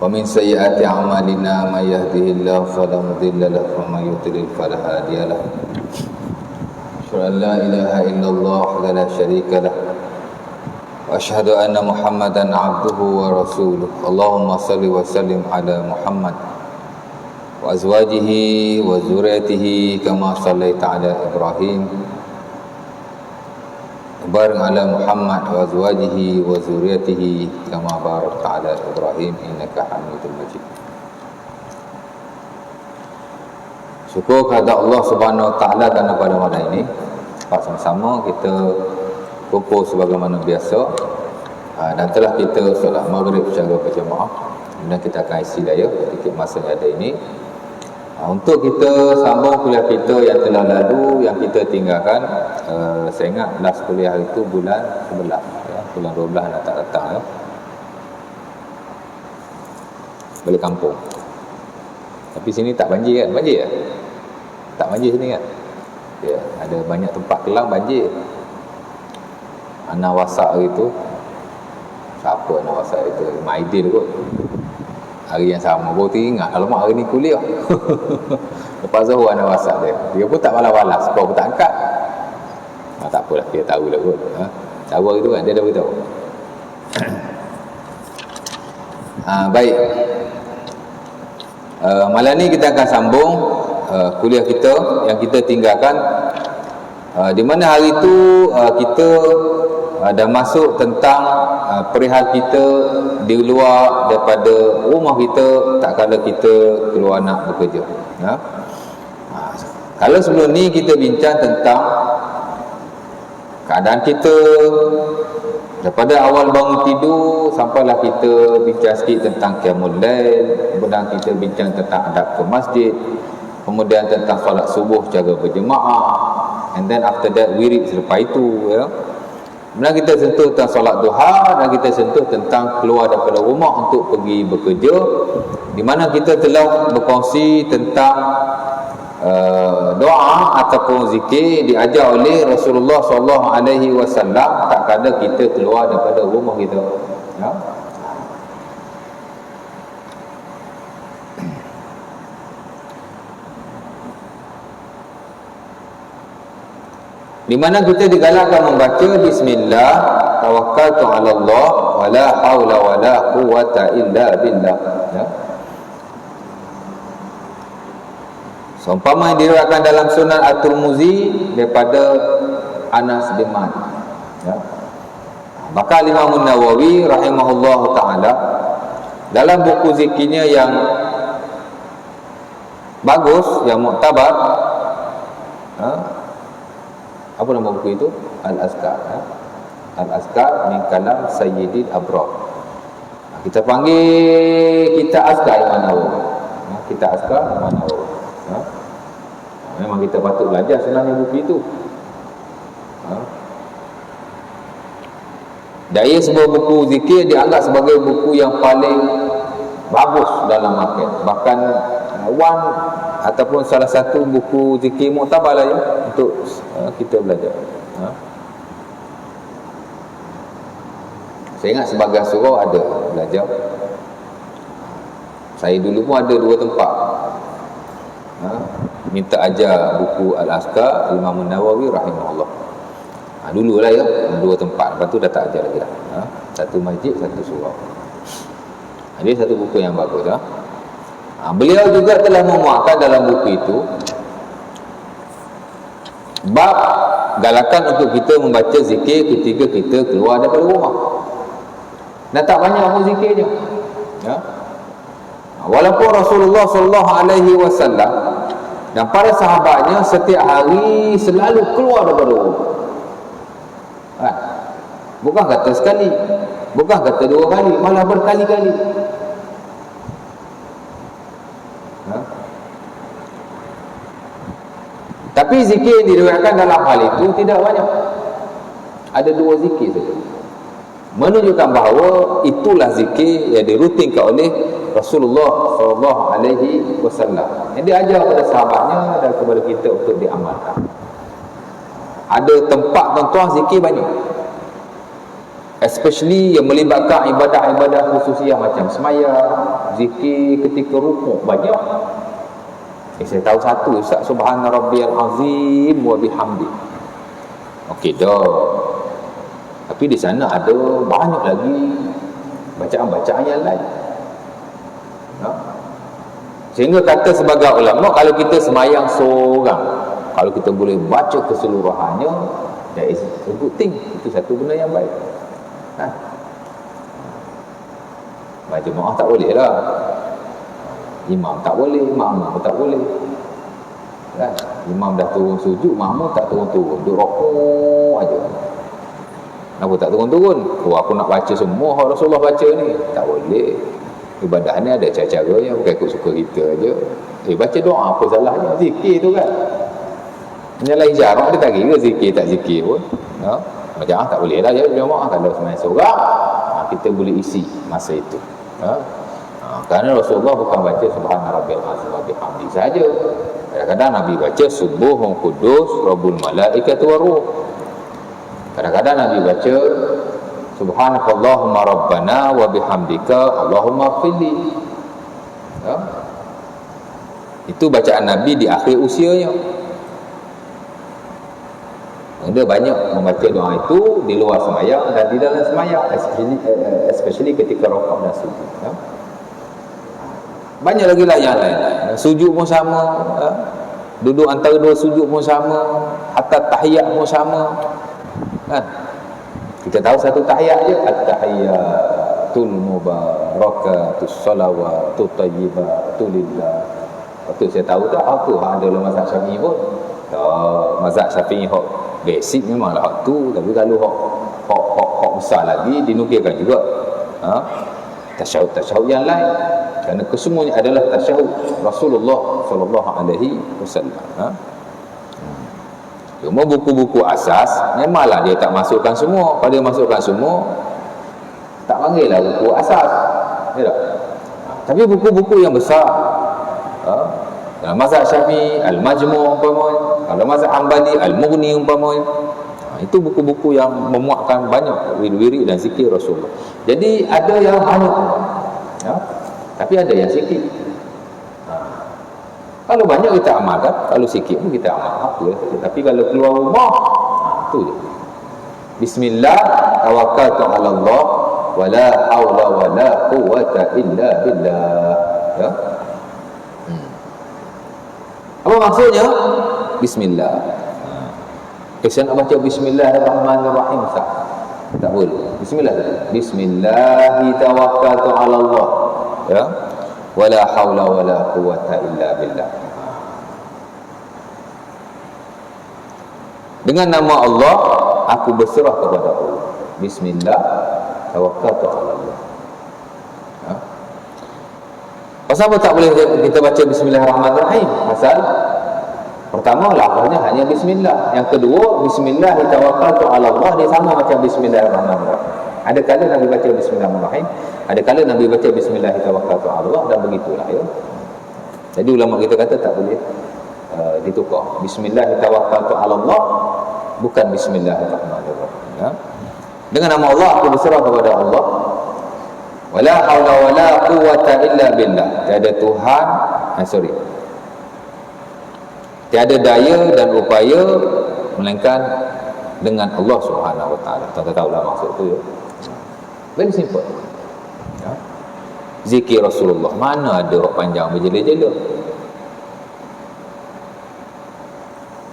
ومن سيئات أعمالنا من يهده الله فلا مضل له ومن يضلل فلا هادي له أشهد أن لا إله إلا الله وحده لا شريك له وأشهد أن محمدا عبده ورسوله اللهم صل وسلم على محمد وأزواجه وذريته كما صليت على إبراهيم وبارك على محمد وأزواجه وذريته كما باركت على إبراهيم إنك حميد مجيد. Syukur kepada Allah Subhanahu Wa Taala kerana pada malam ini sama-sama kita kumpul sebagaimana biasa dan telah kita solat maghrib secara berjemaah dan kita akan isi daya sedikit masa yang ada ini untuk kita sambung kuliah kita yang telah lalu, yang kita tinggalkan. Saya ingat last kuliah itu bulan 11 ya, bulan 12 dah tak datang ya. Balik kampung. Tapi sini tak banjir kan? Banjir ya? Tak banjir sini kan? Ya, ada banyak tempat kelam banjir. Anak wasak itu, siapa anak wasak itu? Maidin kot. Hari yang sama baru teringat, alamak hari ni kuliah. Lepas Zuhur anak wasak dia pun tak balas-balas, kau pun tak angkat. Tak apalah, dia tahulah kot. Tahu hari tu kan, dia dah beritahu. Baik, malam ni kita akan sambung kuliah kita yang kita tinggalkan, di mana hari tu kita dah masuk tentang perihal kita di luar daripada rumah kita tak kala kita keluar nak bekerja ya. Kalau sebelum ni kita bincang tentang keadaan kita daripada awal bangun tidur sampailah kita bincang sikit tentang qiyamul lail, kemudian kita bincang tentang adab ke masjid, kemudian tentang solat subuh secara berjemaah, and then after that wirid selepas itu ya. Kemudian kita sentuh tentang solat duha dan kita sentuh tentang keluar daripada rumah untuk pergi bekerja, di mana kita telah berkongsi tentang doa ataupun zikir diajar oleh Rasulullah SAW tak kala kita keluar daripada rumah kita ya. Di mana kita digalakkan membaca bismillah tawakkaltu 'ala Allah wala haula wala quwwata illa billah ya. Seumpama yang diriwayatkan dalam Sunan At-Tirmizi daripada Anas bin Malik ya. Maka Imam An-Nawawi rahimahullahu taala dalam buku zikirnya yang bagus, yang muktabar ya, apa nama buku itu? Al-Azkar ya? Al-Azkar min kalam Sayyidil Abrar. Kita panggil kita Azkar Imam Nawawi ya? Kita Azkar Imam Nawawi ya? Memang kita patut belajar sebenarnya buku itu ya? Daya sebuah buku zikir dianggap sebagai buku yang paling bagus dalam market. Bahkan one ataupun salah satu buku zikir muktabar lah ya, untuk kita belajar ha? Saya ingat sebagai surau ada belajar. Saya dulu pun ada dua tempat minta ajar buku Al-Azkar Imam Nawawi rahimahullah. Dululah ya, dua tempat. Lepas tu dah tak ajar lagi dah. Satu masjid, satu surau. Dia satu buku yang bagus ya. Beliau juga telah memuatkan dalam buku itu bab galakan untuk kita membaca zikir ketika kita keluar daripada rumah. Dan tak banyak pun zikirnya ya. Walaupun Rasulullah SAW dan para sahabatnya setiap hari selalu keluar daripada rumah. Bukan kata sekali, bukan kata dua kali, malah berkali-kali. Tapi zikir yang diriwayatkan dalam hal itu tidak banyak. Ada dua zikir saja, menunjukkan bahawa itulah zikir yang dirutinkan oleh Rasulullah SAW yang diajar kepada sahabatnya dan kepada kita untuk diamalkan. Ada tempat tuan-tuan zikir banyak. especially yang melibatkan ibadah-ibadah khususiyah macam sembahyang, zikir ketika rukuk, banyak. Saya tahu satu, Ustaz, subhana rabbiyal azim wa bihamdi. Okey dah. Tapi di sana ada banyak lagi bacaan-bacaan yang lain. Sehingga kata sebagai ulama, kalau kita sembahyang seorang, kalau kita boleh baca keseluruhannya, that is a good thing. Itu satu benda yang baik. Jemaah tak boleh lah, imam tak boleh, makmum tak boleh kan? Imam dah turun sujud, makmum tak turun-turun, duduk rokok aja. Kenapa tak turun-turun? Aku nak baca semua Rasulullah baca ni. Tak boleh. Ibadah ni ada cara-cara yang bukan ikut suka kita aja. Baca doa apa salahnya? Zikir tu kan. Menyalahi jarak dia tak kira zikir tak zikir pun. Macam tak boleh lah ya jemaah. Kalau sembahyang seorang, kita boleh isi masa itu. Kerana Rasulullah bukan baca subhana rabbiyal azim wa bihamdi saja. Kadang-kadang Nabi baca subuhun qudus rabbul malaikati waruh. Kadang-kadang Nabi baca subhanakallahumma rabbana wa bihamdika allahumma ighfirli. Itu bacaan Nabi di akhir usianya. Dia banyak membaca doa itu di luar sembahyang dan di dalam sembahyang, especially ketika rukuk dan sujud. Banyak lagi lah yang lain. Sujud pun sama, duduk antara dua sujud pun sama, hatta tahiyat pun sama. Kan? Kita tahu satu tahiyat je, at-tahiyatul mubarakatus salawatut thayyibatu lillah. Betul, saya tahu tak apa ada dalam mazhab Syafi'i pun. Mazhab Syafi'i hak basic memanglah hak tu, tapi kalau hak besar lagi dinukilkan juga. Tasyahud yang lain, kerana kesemuanya adalah tasyahud Rasulullah sallallahu alaihi wasallam. Cuma buku-buku asas memanglah dia tak masukkan semua. Kalau dia masukkan semua, tak panggil lah buku asas, ya tak? Tapi buku-buku yang besar, dalam mazhab Syafi'i Al-Majmu' umpamanya, kalau mazhab Hanbali Al-Mughni umpamanya, itu buku-buku yang memuatkan banyak wirid-wirid dan zikir Rasulullah. Jadi ada yang banyak, tapi ada yang sikit. Kalau banyak kita amalkan, kalau sikit pun kita amalkan. Tapi kalau keluar rumah, tu je. Bismillah tawakkaltu 'ala Allah wa la haula wa la quwwata illa billah. Ya. Apa maksudnya? Bismillah. Saya nak baca Bismillahirrahmanirrahim, tak boleh. Bismillah. Bismillahi tawakkaltu 'ala Allah. Ya. Wala haula wala quwwata illa billah. Dengan nama Allah aku berserah kepada Allah. Bismillah tawakkaltu 'ala Allah. Pasal apa tak boleh kita baca Bismillahirrahmanirrahim? Pasal pertama lafaznya hanya bismillah. Yang kedua, bismillah tawakkaltu 'ala Allah, dia sama macam Bismillahirrahmanirrahim. Ada kala Nabi baca Bismillahirrahmanirrahim, ada kala Nabi baca Bismillah tawakkaltu 'ala Allah, dan begitulah ya. Jadi ulama kita kata tak boleh ditukar. Bismillah tawakkaltu 'ala Allah bukan Bismillahirrahmanirrahim. Ya. Dengan nama Allah aku berserah kepada Allah. Wala haula wala quwwata illa billah. Tiada Tuhan, tiada daya dan upaya melainkan dengan Allah Subhanahu wa taala. Tak tahulah maksud tu ya. Very simple. Ya. Zikir Rasulullah mana ada orang panjang berjela-jela?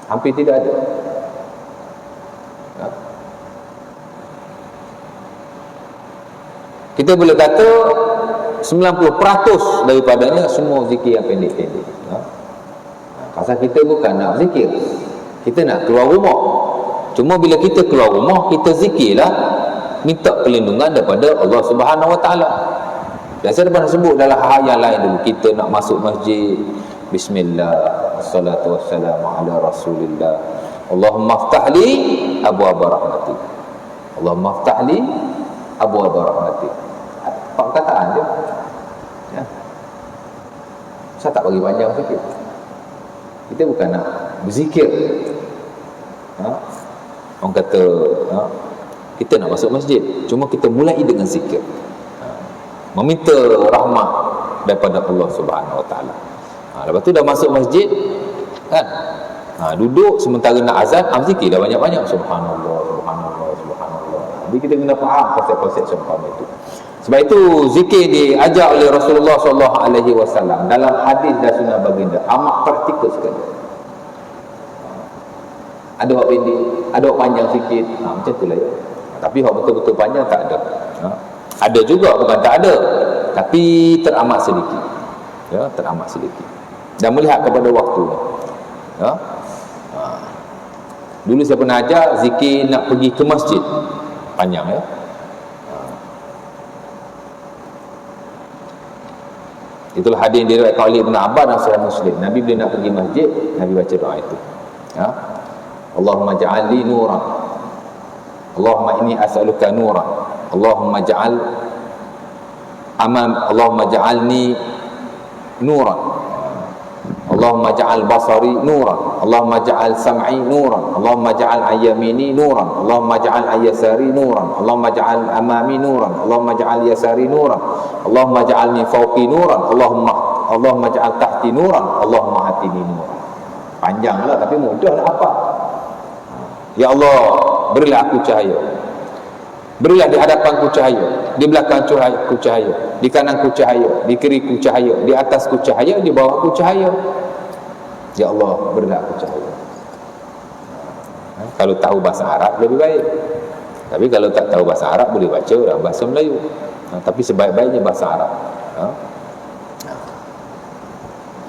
Hampir tidak ada. Ya. Kita boleh kata 90% daripadanya semua zikir yang pendek-pendek. Ya. Pasal kita bukan nak zikir, kita nak keluar rumah. Cuma bila kita keluar rumah, kita zikirlah, minta perlindungan daripada Allah Subhanahu wa taala. Dan saya pernah sebut dalam hal yang lain dulu, kita nak masuk masjid, bismillah, wassalatu wassalamu ala rasulillah, Allahumma aftah li abwaaba rahmatik, Allahumma aftah li abwaaba rahmatik. Empat perkataan je ya. Saya tak bagi panjang sikit. Kita bukan nak berzikir, orang kata kita nak masuk masjid, cuma kita mulai dengan zikir, meminta rahmat daripada Allah Subhanahu Wa Taala. Lepas tu dah masuk masjid kan, duduk sementara nak azan, zikir dah banyak-banyak, subhanallah, subhanallah, subhanallah. Jadi kita kena faham konsep-konsep subhanallah itu. Sebab itu zikir diajar oleh Rasulullah SAW dalam hadis dan sunnah baginda amat praktikal sekali. Ada hak pendek, ada hak panjang sikit, macam itulah ya. Tapi hak betul-betul panjang tak ada. Ada juga, bukan tak ada, tapi teramat sedikit. Ya, teramat sedikit. Dan melihat kepada waktunya. Ya. Dulu saya pernah ajar zikir nak pergi ke masjid, panjang ya. Itulah hadis yang diriwayatkan oleh Ibn Abbas dan Sahih Muslim. Nabi bila nak pergi masjid, Nabi baca doa itu. Ya. Allahumma ja'al li nuran. Allahumma inni as'aluka nuran. Allahumma ja'alni nuran. Allahumma ja'al basari nuran. Allahumma ja'al sam'i nuran. Allahumma ja'al ayyamini nuran. Allahumma ja'al ayyasari nuran. Allahumma ja'al amami nuran. Allahumma ja'al yasari nuran. Allahumma ja'alni fawqi nuran. Allahumma ja'al tahti nuran. Allahumma atini nuran. Panjanglah tapi mudahlah apa. Ya Allah, berilah aku cahaya. Berilah di hadapanku cahaya, di belakangku cahaya, di kananku cahaya, di kiriku cahaya, di atasku cahaya, di bawahku cahaya. Ya Allah, berilah aku cahaya. Kalau tahu bahasa Arab lebih baik. Tapi kalau tak tahu bahasa Arab boleh baca dalam bahasa Melayu. Tapi sebaik-baiknya bahasa Arab.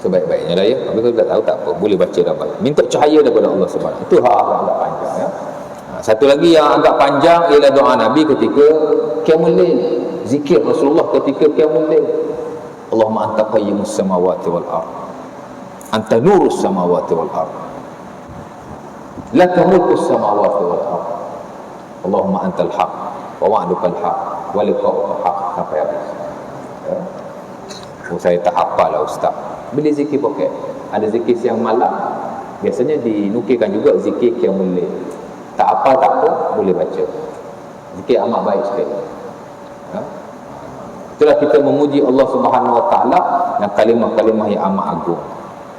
Sebaik-baiknya lah ya. Tapi kalau tak tahu tak apa, boleh baca dalam bahasa. Minta cahaya daripada Allah Subhanahu. Itu hak agak panjang ya. Satu lagi yang agak panjang ialah doa Nabi ketika qiyamul lail. Zikir Rasulullah ketika qiyamul lail. Allahumma anta qayyimus samawati wal ard. Anta nurus samawati wal ard. Laka mulkus samawati wal ard. Allahumma antal haq wa wa'dukal haq wa liqa'uka haq. Sampai habis. Ya. Saya tak hafal lah ustaz. Bila zikir poket, ada zikir siang malam, biasanya dinukilkan juga zikir qiyamul lail. Tak apa tak apa, boleh baca. Zikir amat baik sekali. Ya? Itulah kita memuji Allah Subhanahu Wa Taala dan kalimah-kalimah yang amat agung.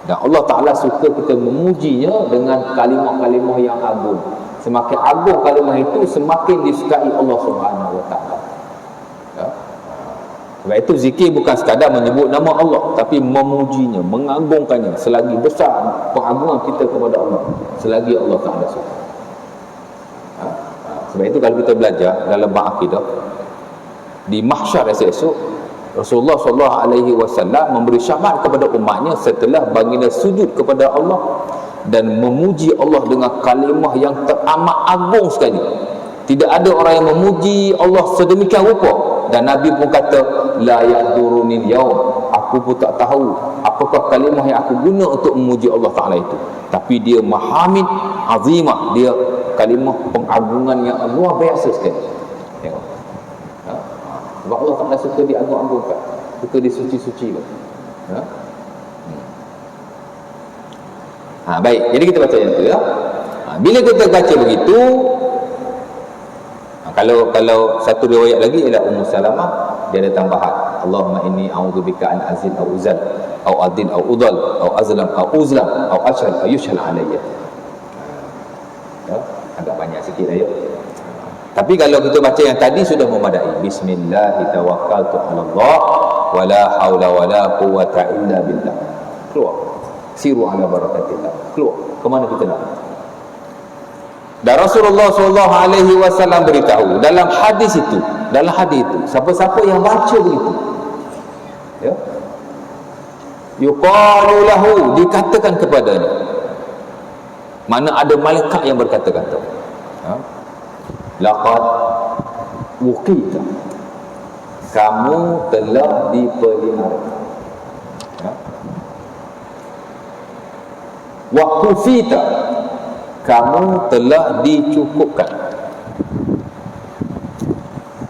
Dan Allah Taala suka kita memujinya dengan kalimah-kalimah yang agung. Semakin agung kalimah itu, semakin disukai Allah Subhanahu Wa Taala. Ya? Sebab itu zikir bukan sekadar menyebut nama Allah, tapi memujinya, mengagungkannya. Selagi besar pengagungan kita kepada Allah, selagi Allah Taala suka. Sebab itu kalau kita belajar dalam bab akidah, di mahsyar esok-esok Rasulullah SAW memberi syafaat kepada umatnya setelah baginda sujud kepada Allah dan memuji Allah dengan kalimah yang teramat agung sekali. Tidak ada orang yang memuji Allah sedemikian rupa. Dan Nabi pun kata, la yahdurunil yaum, aku pun tak tahu apakah kalimah yang aku guna untuk memuji Allah Ta'ala itu. Tapi dia mahamid azimah, dia kalimah pengagungan yang luar biasa sekali. Tengok. Sebab Allah Ta'ala suka diagung-agungkan, suka disuci-sucikan. Baik, jadi kita baca yang itu ya. Bila kita baca begitu, kalau satu riwayat lagi ialah Ummu Salamah, dia ada tambahan, Allahumma inni a'udzubika an azil au uzal au adil au udal au azlam au uzlam au ashal au yushal alayya. Ya, agak banyak sikit ayat. Tapi kalau kita baca yang tadi sudah memadai. Bismillah tawakkaltu 'ala Allah wa la haula wa la quwwata illa billah. Keluar. Siru ala barakatillah. Keluar. Ke mana kita nak? Dan Rasulullah SAW beritahu dalam hadis itu, siapa-siapa yang baca begitu, ya, yuqalu lahu, dikatakan kepadanya, mana ada malaikat yang berkata-kata, laqad wuqita, kamu telah dipelihara, wa kufita, kamu telah dicukupkan,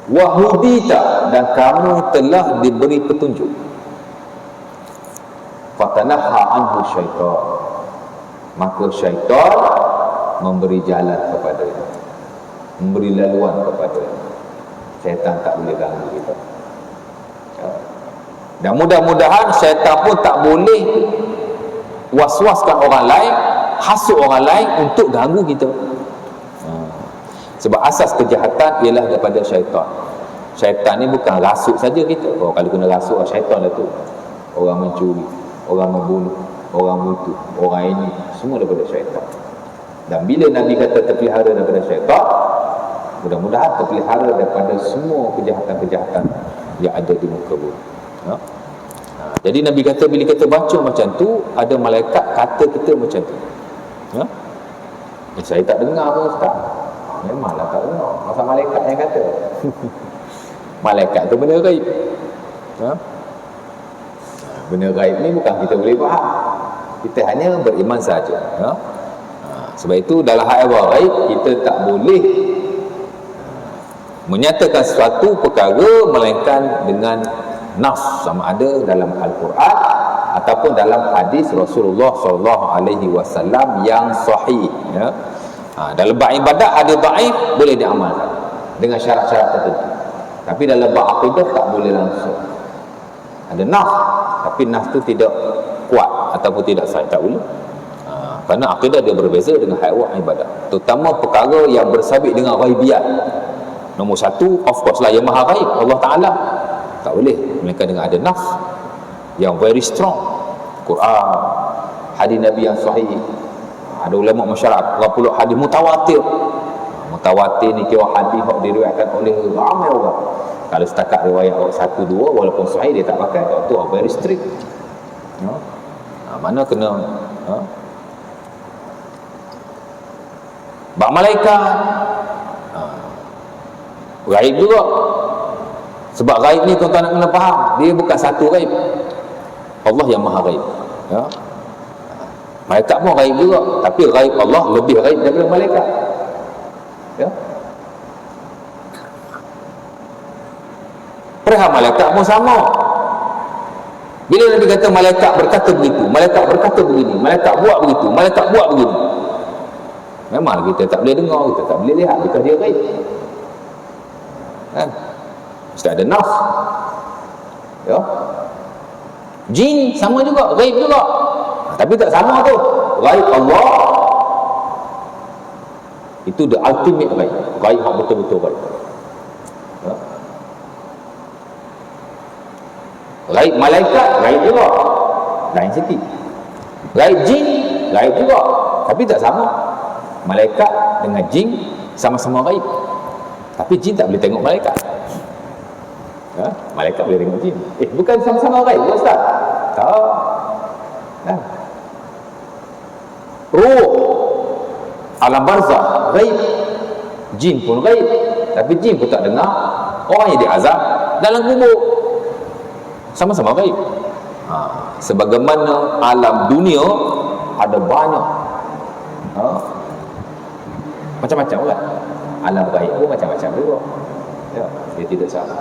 wahudita, dan kamu telah diberi petunjuk. Fatanaha anhu syaitan, maka syaitan memberi jalan kepadanya. memberi laluan kepada syaitan, tak boleh ganggu kita. Dan mudah-mudahan syaitan pun tak boleh was-waskan orang lain, hasut orang lain untuk ganggu kita. Sebab asas kejahatan ialah daripada syaitan. Syaitan ni bukan rasuk saja kita. Oh, kalau kena rasuk, syaitan lah tu. Orang mencuri, orang membunuh, orang butuh, orang ini, semua daripada syaitan. Dan bila Nabi kata terpelihara daripada syaitan, mudah-mudahan terpelihara daripada semua kejahatan-kejahatan yang ada di muka bumi. Jadi Nabi kata bila kita baca macam tu, ada malaikat kata kita macam tu. Saya tak dengar pun Ustaz. Memanglah tak dengar. Masa malaikat yang kata. Malaikat tu benda gaib. Benda gaib ni bukan kita boleh faham. Kita hanya beriman saja. Sebab itu dalam hal gaib kita tak boleh menyatakan sesuatu perkara melainkan dengan nas, sama ada dalam Al-Quran ataupun dalam hadis Rasulullah SAW yang sahih. Dalam bab ibadat ada dhaif boleh diamalkan dengan syarat-syarat tertentu, tapi dalam bab akidah tak boleh langsung. Ada nas, tapi nas tu tidak kuat ataupun tidak sahih, tak boleh. Kerana akidah dia berbeza dengan haiwan ibadat, terutama perkara yang bersabit dengan ghaibiyat. Nombor satu, of course lah, yang maha ghaib, Allah Ta'ala. Tak boleh melainkan dengan ada nas yang very strong, Quran, hadis Nabi yang sahih. Ada ulama masyarakat 80 hadis mutawatir. Mutawatir ni kira hadis yang diriwayatkan oleh ramai orang. Kalau setakat riwayat 1 2 walaupun sahih dia tak pakai, tu very strict. Mana kena bab malaikat gaib juga. Sebab gaib ni tuan-tuan nak kena faham, dia bukan satu gaib. Allah yang maha gaib. Malaikat pun gaib juga, tapi gaib Allah lebih gaib daripada malaikat. Perihal malaikat pun sama. Bila Nabi kata malaikat berkata begitu, malaikat berkata begini, malaikat buat begitu, malaikat buat begini, memang kita tak boleh dengar, kita tak boleh lihat, because dia gaib. Mesti ada nas. Jin sama juga, gaib juga, tapi tak sama tu. Gaib Allah itu the ultimate gaib, gaib yang betul-betul gaib. Gaib malaikat gaib juga, lain sikit. Gaib jin gaib juga, tapi tak sama. Malaikat dengan jin sama-sama gaib, tapi jin tak boleh tengok malaikat. Malaikat boleh tengok jin. Bukan sama-sama gaib, Ustaz? Tak. Ruh alam barzakh gaib, jin pun gaib, tapi jin pun tak dengar. Orang yang diazab dalam kubur sama-sama gaib. Sebagaimana alam dunia ada banyak macam-macam kan, alam gaib pun macam-macam juga. Dia tidak sama.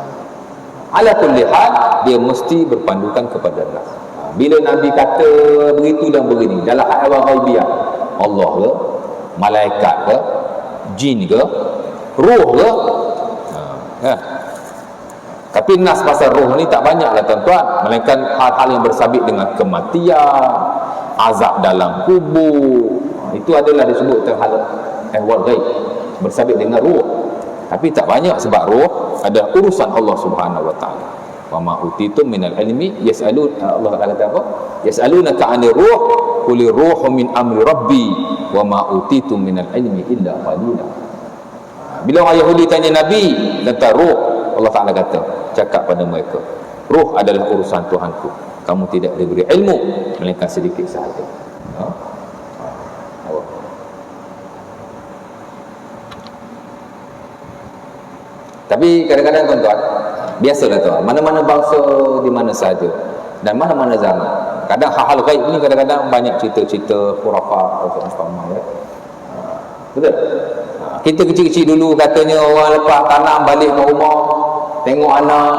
Ala kulli hal, dia mesti berpandukan kepada nas. Bila Nabi kata begitu dan begini dalam hal ghaibiyah, Allah ke, malaikat ke, jin ke, ruh ke, tapi nas pasal ruh ni tak banyak lah tuan-tuan, melainkan hal-hal yang bersabit dengan kematian, azab dalam kubur. Itu adalah disebut hal ehwal ghaib, bersabit dengan ruh. Tapi tak banyak, sebab roh ada urusan Allah Subhanahu wa taala. Wa ma utitum minal ilmi Allah Taala kata apa? Yas'alunaka 'anil ruh qul ruhu min amri rabbi wa ma utitum minal ilmi illa qalila. Bila orang Yahudi tanya Nabi tentang roh, Allah Taala kata, cakap pada mereka, roh adalah urusan Tuhanku, kamu tidak diberi ilmu melainkan sedikit sahaja. Tapi kadang-kadang tuan-tuan, biasalah tuan, mana-mana bangsa, di mana sahaja dan mana-mana zaman, kadang hal-hal gaib ni kadang-kadang banyak cerita-cerita khurafat atau ya. Betul? Kita kecil-kecil dulu katanya orang lepas tanam balik ke rumah, tengok anak,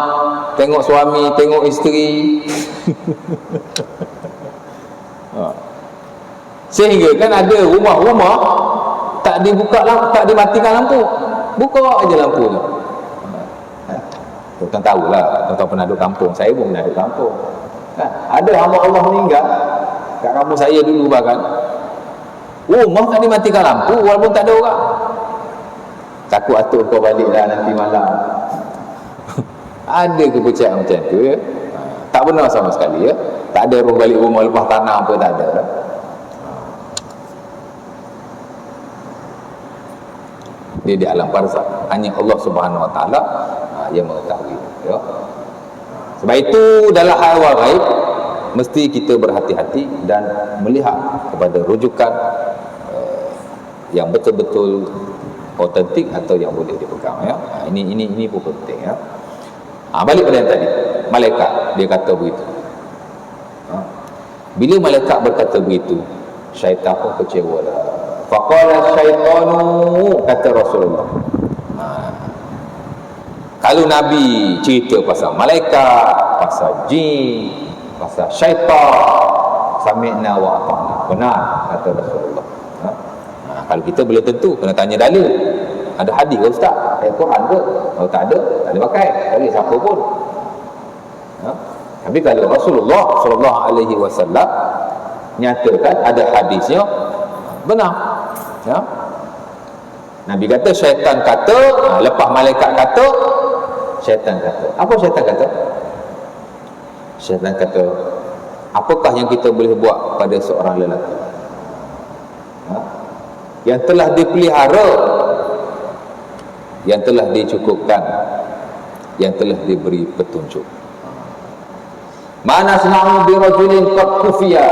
tengok suami, tengok isteri. Sehingga kan ada rumah-rumah tak dibuka lampu, tak dimatikan lampu. buka aja lampunya. Tuan tahulah, tuan pernah duduk kampung, saya pun pernah duduk kampung. Ada hamba Allah meninggal kat kampung saya dulu bahkan. Rumah tak dimatikan lampu walaupun tak ada orang. Takut atuk kau baliklah nanti malam. Ada kepercayaan macam tu ya. Tak benar sama sekali ya. Tak ada orang balik rumah lepas tanah apa, tak ada. Dia di alam barzakh, hanya Allah Subhanahu Wa Taala yang mengetahui ya. Sebab itu dalam hal ghaib mesti kita berhati-hati dan melihat kepada rujukan yang betul-betul autentik atau yang boleh dipegang ya. Ini pun penting ya. Balik pada yang tadi, malaikat dia kata begitu. Bila malaikat berkata begitu, syaitan pun kecewa dah. Faqala syaitanu, kata Rasulullah. Kalau Nabi cerita pasal malaikat, pasal jin, pasal syaitan, sami'na wa ata'na, benar kata Rasulullah. Kalau kita boleh tentu kena tanya dalil. Ada hadis ke ustaz? Ayat Quran ke? Kalau tak ada, tak boleh pakai bagi siapa pun. Tapi kalau Rasulullah sallallahu alaihi wasallam nyatakan ada hadisnya, benar. Ya. Nabi kata, syaitan kata, lepas malaikat kata, syaitan kata. Apa syaitan kata? Syaitan kata, apakah yang kita boleh buat pada seorang lelaki yang telah dipelihara, yang telah dicukupkan, yang telah diberi petunjuk. Mana sena'u bi rajulin qad kufiya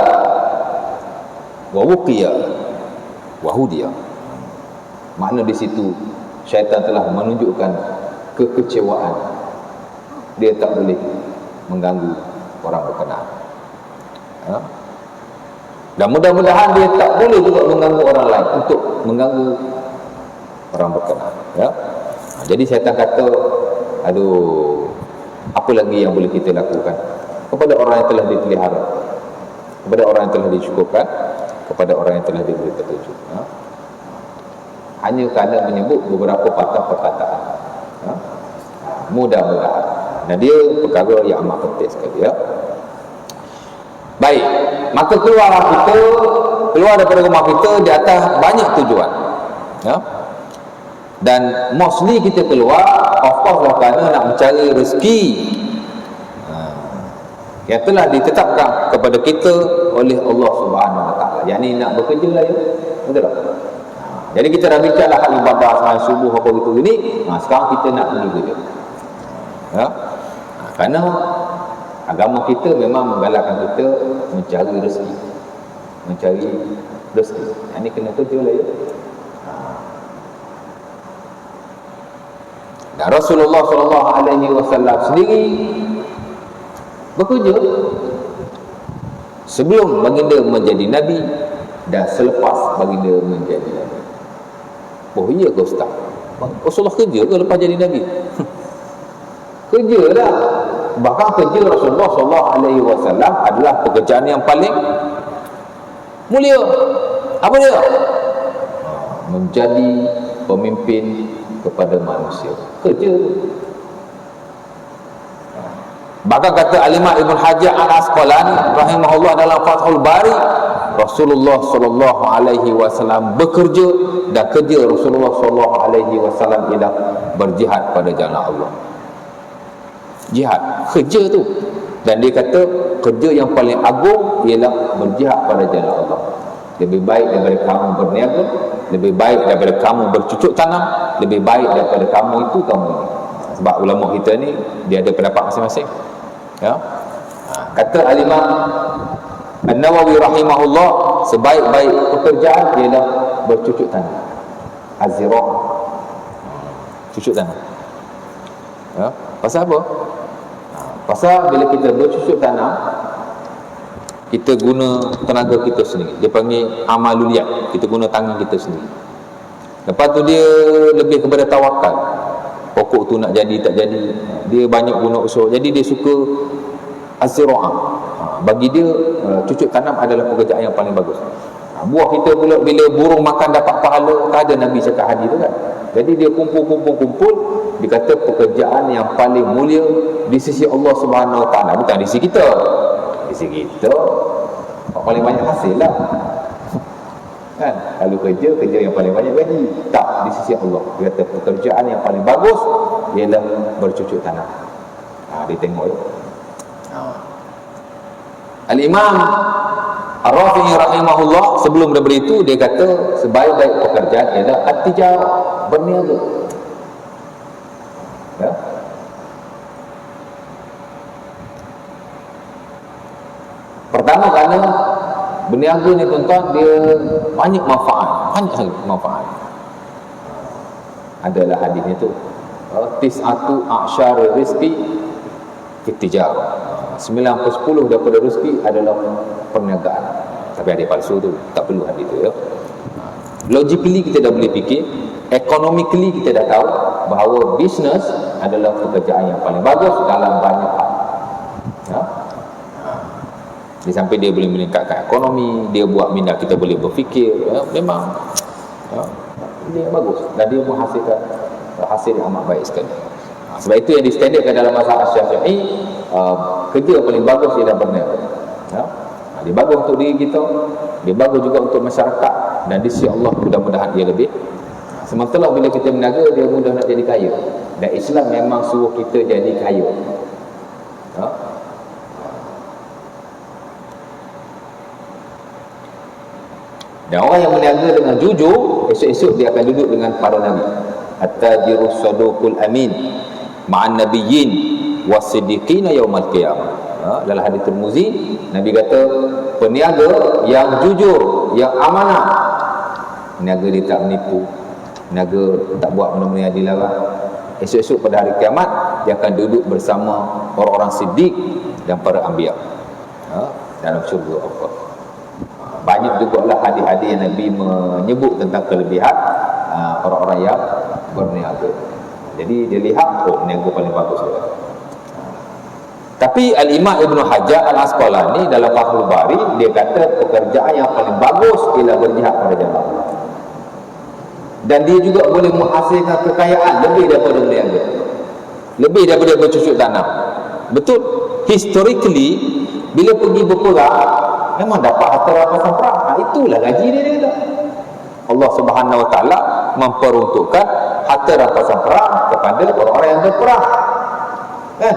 wa wuqiya wa hudiya. Makna di situ syaitan telah menunjukkan kekecewaan. Dia tak boleh mengganggu orang berkenaan. Dan mudah-mudahan dia tak boleh juga mengganggu orang lain untuk mengganggu orang berkenaan ya. Jadi syaitan kata, aduh, apa lagi yang boleh kita lakukan kepada orang yang telah dipelihara, kepada orang yang telah dicukupkan, kepada orang yang telah diberi petunjuk hanya kerana menyebut beberapa patah perkataan mudah-mudahan. Dan dia perkara yang amat penting sekali ya. Baik, maka keluar daripada rumah kita di atas banyak tujuan ya. Dan mostly kita keluar of course lah kerana nak mencari rezeki yang telah ditetapkan kepada kita oleh Allah Subhanahu Wa Taala. Yang ni nak bekerja lah ya. Betul tak? Jadi kita dah bincang lah hal ibadah sembahyang subuh apa gitu gini. Sekarang kita nak pergi kerja. Ya. Kerana agama kita memang menggalakkan kita mencari rezeki. Mencari rezeki. Yang ni kena kerja lah ya. Dan Rasulullah SAW sendiri bekerja sebelum baginda menjadi Nabi dan selepas baginda menjadi Nabi. Oh iya ke ustaz? Rasulullah kerja ke lepas jadi Nabi? Kerja lah. Bahkan kerja Rasulullah SAW adalah pekerjaan yang paling mulia. Apa dia? Menjadi pemimpin kepada manusia. Kerja. Bahkan kata Al-Imam Ibn Hajar Al-Asqalani rahimahullah dalam Fathul Bari, Rasulullah sallallahu alaihi wasallam bekerja dan kerja Rasulullah sallallahu alaihi wasallam ialah berjihad pada jalan Allah. Jihad, kerja tu. Dan dia kata kerja yang paling agung ialah berjihad pada jalan Allah. Lebih baik daripada kamu berniaga, lebih baik daripada kamu bercucuk tanam, lebih baik daripada kamu itu kamu ini. Sebab ulama kita ni dia ada pendapat masing-masing. Ya. Kata Al-Imam An-Nawawi rahimahullah, sebaik-baik pekerjaan ialah bercucuk tanam. Az-zira'ah. Cucuk tanam. Ya. Pasal apa? Pasal bila kita bercucuk tanam, kita guna tenaga kita sendiri. Dia panggil amaluliyat. Kita guna tangan kita sendiri. Lepas tu dia lebih kepada tawakal. Pokok tu nak jadi tak jadi, dia banyak guna usaha. Jadi dia suka az-zira'ah. Bagi dia cucuk tanam adalah pekerjaan yang paling bagus. Buah kita pula bila burung makan dapat pahala, ada Nabi cakap hadis tu kan. Jadi dia kumpul, dia kata pekerjaan yang paling mulia di sisi Allah Subhanahu Wa Taala, bukan di sisi kita. Di sisi kita paling banyak hasil lah. Kan? Kalau kerja yang paling banyak gaji. Tak, di sisi Allah. Dia kata pekerjaan yang paling bagus ialah bercucuk tanam. Dia tengok tu. Al-Imam Ar-Rafi'i rahimahullah sebelum daripada itu dia kata sebaik-baik pekerjaan ialah at-tijarah, berniaga. Ya. Pertama kerana berniaga ni tuan-tuan dia banyak manfaat, adalah hadisnya tu, tis'atu a'syari rizqi fit tijarah. 9/10 daripada rezeki adalah perniagaan. Tapi ada palsu tu, tak perlu hadis tu ya. Logically kita dah boleh fikir, economically kita dah tahu bahawa bisnes adalah pekerjaan yang paling bagus dalam banyak hal. Ya. Dia sampai dia boleh meningkatkan ekonomi, dia buat minda kita boleh berfikir, ya, memang ya, dia bagus dan dia menghasilkan hasil yang amat baik sekali. Sebab itu yang distandardkan dalam mazhab Syafi'i, kerja yang paling bagus ialah berniaga. Ya? Dia bagus untuk diri kita, dia bagus juga untuk masyarakat, dan di sisi Allah mudah-mudahan dia lebih. Sementara bila kita berniaga, dia mudah nak jadi kaya, dan Islam memang suruh kita jadi kaya. Ya? Dan orang yang berniaga dengan jujur, esok-esok dia akan duduk dengan para Nabi. At-tajirus saduqul amin ma'an nabiyyin wasiddiqina yaumal qiyamah. Dalam hadis Tirmizi, Nabi kata peniaga yang jujur, yang amanah, peniaga dia tak menipu, peniaga tak buat benda-benda yang dilarang, esok-esok pada hari kiamat dia akan duduk bersama orang-orang siddiq dan para anbiya dalam syurga Allah. Banyak juga lah hadis-hadis yang Nabi menyebut tentang kelebihan orang-orang yang berniaga. Jadi dia lihat, niaga paling bagus juga. Tapi Al-Imam Ibn Hajar Al-Asqalani dalam Fathul Bari, dia kata pekerjaan yang paling bagus ialah berjihad pada jalan Allah. Dan dia juga boleh menghasilkan kekayaan lebih daripada berniaga, lebih daripada bercucuk tanam. Betul, historically bila pergi berperang memang dapat harta rampasan perang. Itulah gaji dia kata. Allah Subhanahu Wa Taala memperuntukkan harta rampasan perang kepada orang-orang yang berperang, kan?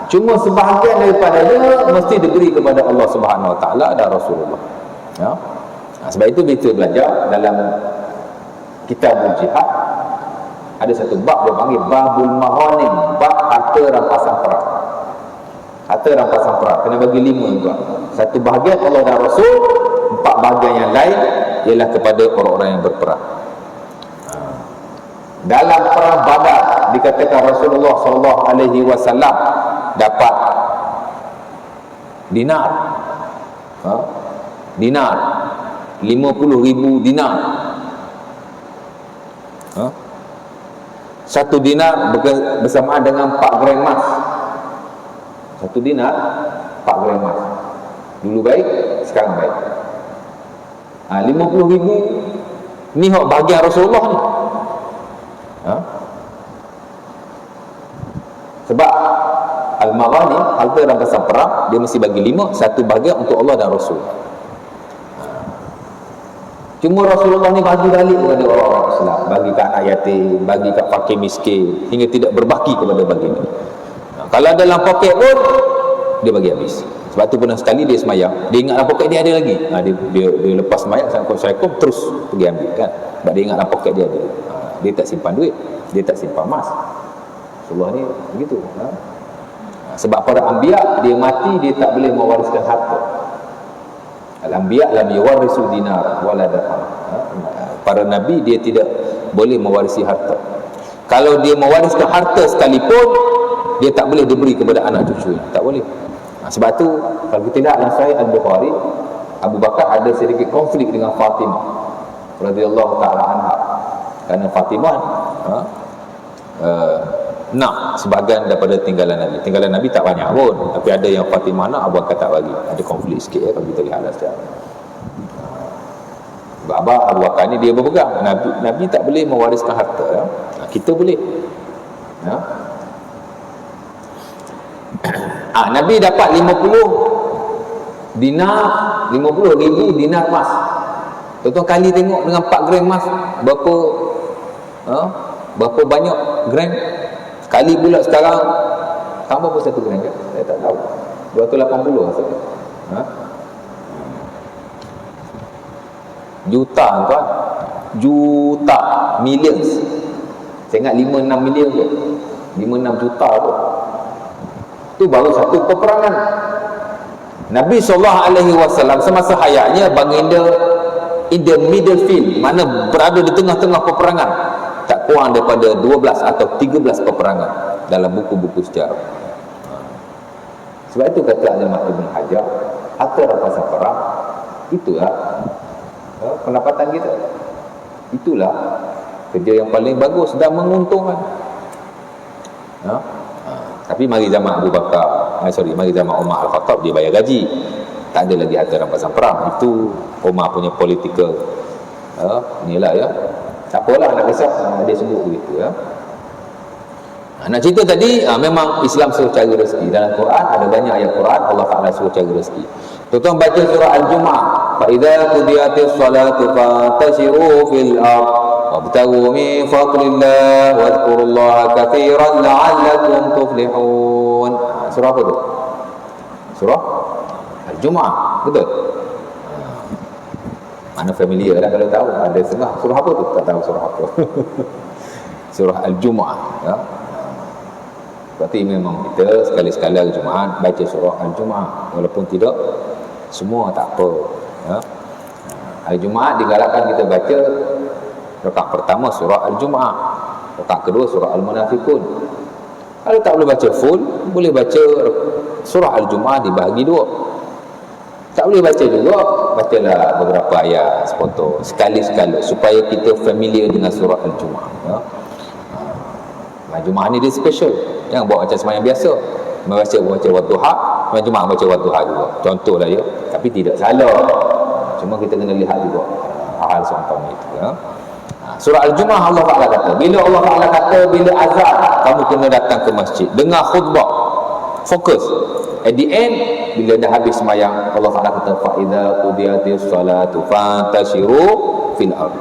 Cuma sebahagian daripadanya mesti diberi kepada Allah Subhanahu Wa Taala dan Rasulullah. Ya. Sebab itu kita belajar dalam kitab jihad ada satu bab dia panggil babul maghanim, bab harta rampasan perang. Harta rampasan perang kena bagi 5 tuan. Satu bahagian Allah dan Rasul, 4 bahagian yang lain ialah kepada orang-orang yang berperang. Dalam perang Badar dikatakan Rasulullah sallallahu alaihi wasallam dapat dinar. Dinar 50,000 dinar. Satu dinar bersamaan dengan 4 gram emas. Satu dinar 4 gram emas. Dulu baik, sekarang baik. 50,000 ni hak bahagian Rasulullah ni. Sebab al-maghanim, harta rampasan perang, dia mesti bagi 5, satu bahagian untuk Allah dan Rasul. Cuma Rasulullah ni bagi balik kepada orang-orang Islam, bagi kat anak yatim, bagi kat fakir miskin, hingga tidak berbaki kepada baginda. Kalau dalam poket pun dia bagi habis. Sebab tu pernah sekali dia semayang, dia ingat dalam poket dia ada lagi. Dia lepas semayang Assalamualaikum terus pergi ambil kan. Sebab dia ingat dalam poket dia ada. Dia tak simpan duit, dia tak simpan emas. Rasulullah ni begitu. Sebab para anbiya dia mati dia tak boleh mewariskan harta. Al-anbiya lam yuwarisu dinar wala dirham. Para nabi dia tidak boleh mewarisi harta. Kalau dia mewariskan harta sekalipun, dia tak boleh diberi kepada anak cucu. Tak boleh. Sebab tu kalau kita lihat dalam Sahih Al-Bukhari, Abu Bakar ada sedikit konflik dengan Fatimah radhiyallahu taala anha. Kerana Fatimah nak sebahagian daripada tinggalan Nabi. Tinggalan Nabi tak banyak pun, tapi ada yang Fatimah nak, Abu Bakar tak bagi. Ada konflik sikit ya kalau kita lihat sejarah. Abah Abu Bakar ni dia berpegang. Nabi tak boleh mewariskan harta ya. Kita boleh ya. Nabi dapat 50 dinar, 50,000 dinar emas. Tuan-tuan kali tengok dengan 4 gram emas berapa banyak gram. Kali pula sekarang tambah pun 1 gram kan? Saya tak tahu 280 rasanya. Juta tuan, juta, millions. Saya ingat 5-6 million tu, 5-6 juta tu. Itu baru satu peperangan. Nabi SAW semasa hayatnya baginda in the middle field, mana berada di tengah-tengah peperangan, tak kurang daripada 12 atau 13 peperangan dalam buku-buku sejarah. Sebab itu kata Al-Imam Ibn Hajar, harta rampasan perang itulah pendapatan kita, itulah kerja yang paling bagus dan menguntungkan. Tapi mari zaman Abu Bakar, mari zaman Umar Al-Khattab, dia bayar gaji, tak ada lagi harta rampasan perang. Itu Umar punya political inilah ya. Tak apalah nak kisah, dia sebut begitu ya. Nak cerita tadi, memang Islam suruh cari rezeki. Dalam Quran ada banyak ayat Quran Allah Ta'ala suruh cari rezeki. Tuan-tuan baca surah Al-Jumu'ah, fa idza qudiyatis salatu fantashiru fil ardh wabtaghu min fadlillah wadhkurullaha katsiran la'allakum tuflihun. Surah apa tu? Surah Al-Jumu'ah, betul? Mana familiar lah kalau tahu. Ada setengah surah apa tu tak tahu surah apa. Surah Al-Jumu'ah ya. Berarti memang kita sekali-sekala Jumaat baca surah Al-Jumu'ah, walaupun tidak semua tak apa ya. Hari Jumaat digalakkan kita baca rakaat pertama surah Al-Jumu'ah, rakaat kedua surah Al-Munafiqun. Kalau tak boleh baca full, boleh baca surah Al-Jumu'ah dibahagi dua. Tak boleh baca juga, bacalah beberapa ayat sepotong sekali-sekala supaya kita familiar dengan surah Al-Jumu'ah ya. Jumaat ni dia special. Jangan buat macam sembahyang biasa, baca wadduha, Jumaat baca wadduha juga. Contohlah ya, tapi tidak salah. Cuma kita kena lihat juga hal semacam itu ya. Surah Al-Jumu'ah Allah Ta'ala kata, bila Allah Ta'ala kata bila azan kamu kena datang ke masjid, dengar khutbah, fokus. At the end, bila dah habis sembahyang, Allah Ta'ala kata fa idza qudiyatis salatu fantashiru fil ardh.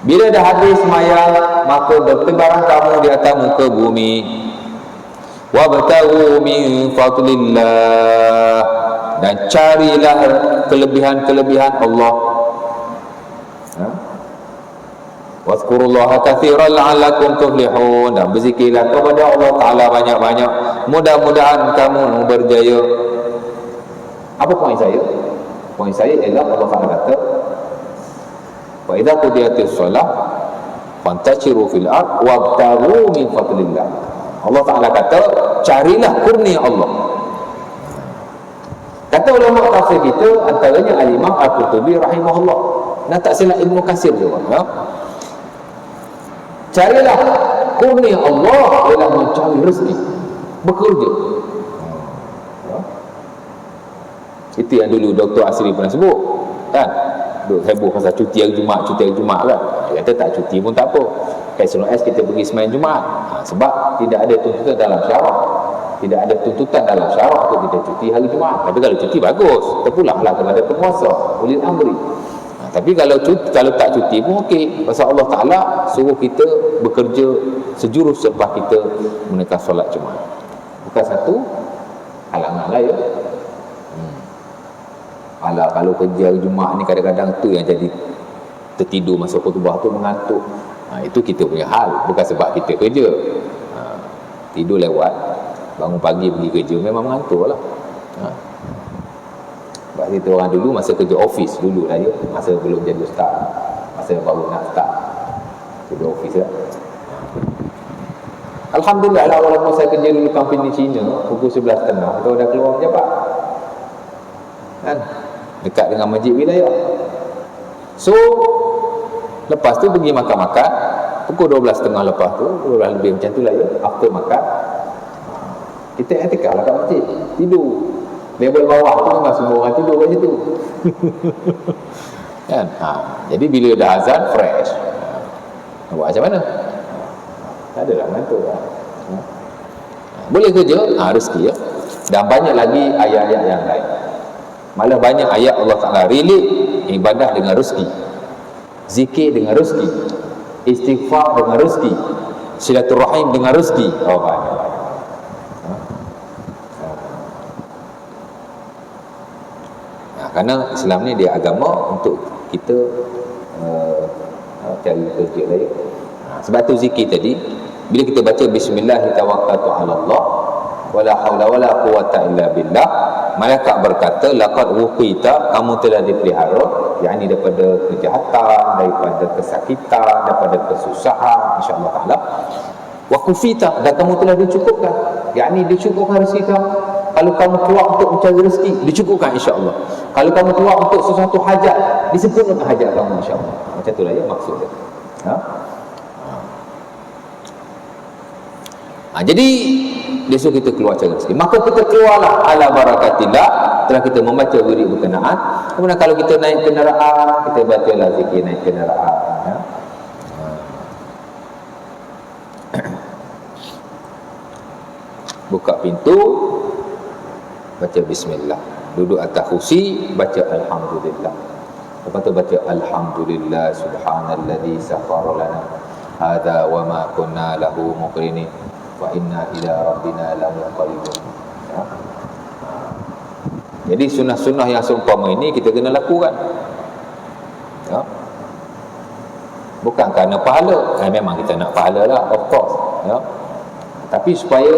Bila dah habis sembahyang, maka bertebaran kamu di atas muka bumi. Wabtaghu min fadlillah, dan carilah kelebihan-kelebihan Allah. Wazkurullaha katsiran la'allakum tuflihun, dan berzikirlah kepada Allah Ta'ala banyak-banyak, mudah-mudahan kamu berjaya. Apa poin saya? Poin saya ialah Allah Ta'ala kata wa idza qudiyatis shalah fantashiru fil ard wabtaghu min fadlillah. Allah Ta'ala kata carilah kurnia Allah. Kata ulama tafsir kita, antaranya Al-Imam Al-Qurtubi rahimahullah, dan tak silap Ibnu Katsir juga ya. Carilah kurnia Allah ialah mencari rezeki, bekerja ya. Itu yang dulu Dr. Asri pernah sebut kan, duk heboh pasal cuti hari Jumaat kan. Dia kata tak cuti pun tak apa, as long as kita pergi sembahyang Jumaat. Sebab tidak ada tuntutan dalam syarak, tidak ada tuntutan dalam syarak untuk kita cuti hari Jumaat. Tapi kalau cuti bagus, terpulanglah kepada penguasa, ulil amri. Tapi kalau tak cuti pun okey, pasal Allah Ta'ala suruh kita bekerja sejurus selepas kita menunaikan solat Jumaat. Bukan satu halangan lah ya. Alah, kalau kerja hari Jumaat ni kadang-kadang tu yang jadi tertidur masa khutbah tu, mengantuk. Itu kita punya hal, bukan sebab kita kerja. Tidur lewat, bangun pagi pergi kerja memang mengantuk lah. Sebab kita orang dulu masa kerja office dulu lah ya, masa belum jadi ustaz, masa baru nak start kerja office lah. Alhamdulillah lah, walaupun saya kerja dulu company Cina pukul 11.30 atau dah keluar pejabat kan, dekat dengan masjid wilayah. So lepas tu pergi makan-makan pukul 12.30, lepas tu 12 lebih macam tu lah ya, after makan kita etikah lah kat masjid, tidur. Level bawah tu memang semua orang tidur kat situ. kan? Jadi bila dah azan fresh, nak buat macam mana? Tak adalah mengantuk. Boleh kerja, rezeki ya. Dan banyak lagi ayat-ayat yang lain. Malah banyak ayat Allah Ta'ala relate ibadah dengan rezeki, zikir dengan rezeki, istighfar dengan rezeki, silaturahim dengan rezeki. Banyak. Kerana Islam ni dia agama untuk kita cari kerja lain. Sebab tu zikir tadi, bila kita baca bismillah tawakkaltu 'ala Allah wala haula wala quwata illa billah, malaikat berkata laqad wuqita, kamu telah dipelihara, yakni daripada kejahatan, daripada kesakitan, daripada kesusahan, insya-Allah taala. Wa kufita, dan kamu telah dicukupkan, yakni dicukupkan rezeki kamu. Kalau kamu keluar untuk mencari rezeki, dicukupkan insya-Allah. Kalau kamu keluar untuk sesuatu hajat, disempurnakan hajat kamu insya-Allah. Macam itulah ya maksud dia. Jadi dia suruh kita keluar cari rezeki. Maka kita keluarlah ala barakatillah, setelah kita membaca wirid berkenaan. Kemudian kalau kita naik kenderaan, kita bacalah zikir naik kenderaan. Buka pintu, baca bismillah. Duduk atas kursi, baca alhamdulillah. Lepas tu baca alhamdulillah subhanalladzi sakhkhara lana hadza wa ma kunna lahu muqrinin wa inna ila rabbina lamunqalibun. Jadi sunnah-sunnah yang seumpama ini kita kena lakukan. Bukan kerana pahala. Memang kita nak pahala lah, of course. Tapi supaya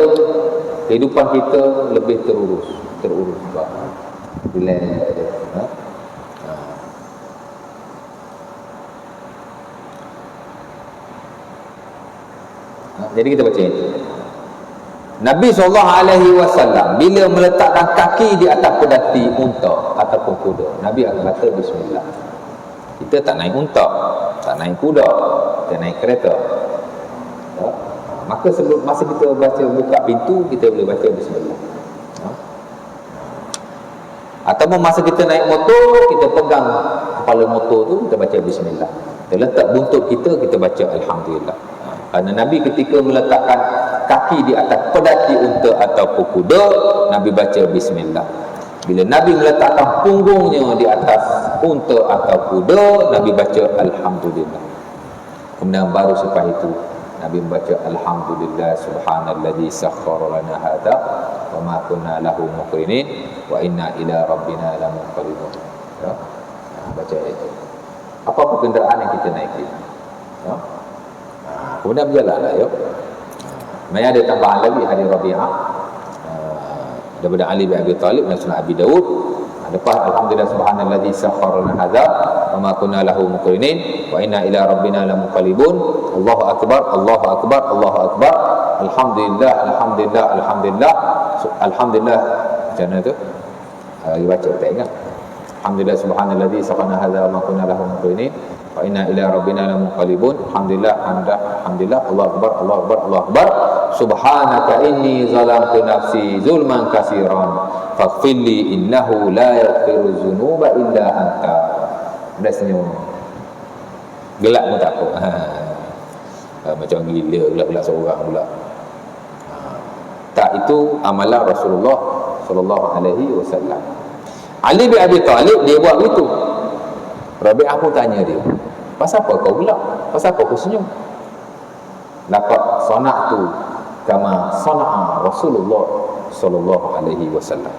kehidupan kita lebih terurus juga. Relax. Jadi kita baca ini. Nabi SAW bila meletakkan kaki di atas pedati unta ataupun kuda, Nabi akan kata bismillah. Kita tak naik unta, tak naik kuda, kita naik kereta. Maka sebelum masa kita baca buka pintu, kita boleh baca bismillah. Ataupun masa kita naik motor, kita pegang kepala motor tu, kita baca bismillah. Kita letak buntut kita baca alhamdulillah. Kerana Nabi ketika meletakkan kaki di atas pedati unta ataupun kuda, Nabi baca bismillah. Bila Nabi meletakkan punggungnya di atas unta atau kuda, Nabi baca alhamdulillah. Kemudian baru selepas itu Nabi membaca alhamdulillah subhanalladzi sakhkhara lana hadza wa ma kunna lahu muqrinin wa inna ila rabbina lamunqalibun. Baca itu. Apa-apa kenderaan yang kita naiki. Kemudian berjalanlah ya. Maya ada tambahan lagi hadis Rabi'ah daripada Ali bin Abi Talib dan Sunan Abi Daud. Lepas alhamdulillah subhanalladzi sakhkhara lana hadza wa ma kunna lahu muqrinin wa inna ila rabbina lamunqalibun. Allahu akbar, Allahu akbar, Allahu akbar. Alhamdulillah, alhamdulillah, alhamdulillah. Alhamdulillah. Macam mana tu? Lagi baca tak ingat. Alhamdulillah subhanalladzi sakhkhara lana hadza wa ma kunna lahu muqrinin wa inna ila rabbina lamunqalibun. Alhamdulillah, alhamdulillah, Allahu akbar, Allahu akbar, Allahu akbar. Subhanaka inni zalamtu nafsi zulman katsiran faghfirli innahu la yaghfiru dzunuba illa anta. Dah senyum. Gelak pun tak apa. Macam gila gelak-gelak seorang pula. Tak, itu amalan Rasulullah sallallahu alaihi wasallam. Ali bin Abi Talib dia buat begitu. Rabi'ah pun tanya dia, pasal apa kau gelak? Pasal apa kau senyum? Laqad sana'tu kama sana'a Rasulullah sallallahu alaihi wasallam.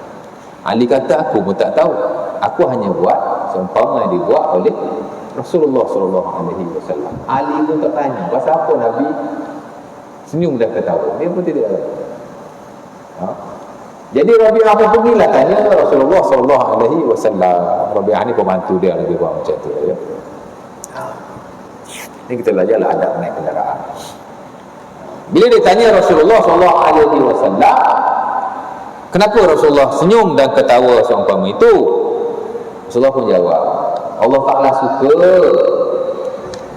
Ali kata aku pun tak tahu. Aku hanya buat seumpama yang dibuat oleh Rasulullah sallallahu alaihi wasallam. Ali pun tak tanya pasal apa Nabi senyum dan ketawa. Dia pun tidak tahu. Jadi Rabi'ah pun pergilah tanya Rasulullah sallallahu alaihi wasallam. Rabi'ah ni pembantu dia lebih kurang macam tu ya. Ini kita belajarlah adab naik kenderaan. Bila ditanya Rasulullah sallallahu alaihi wasallam, kenapa Rasulullah senyum dan ketawa seumpama itu? Rasulullah pun jawab, Allah Ta'ala suka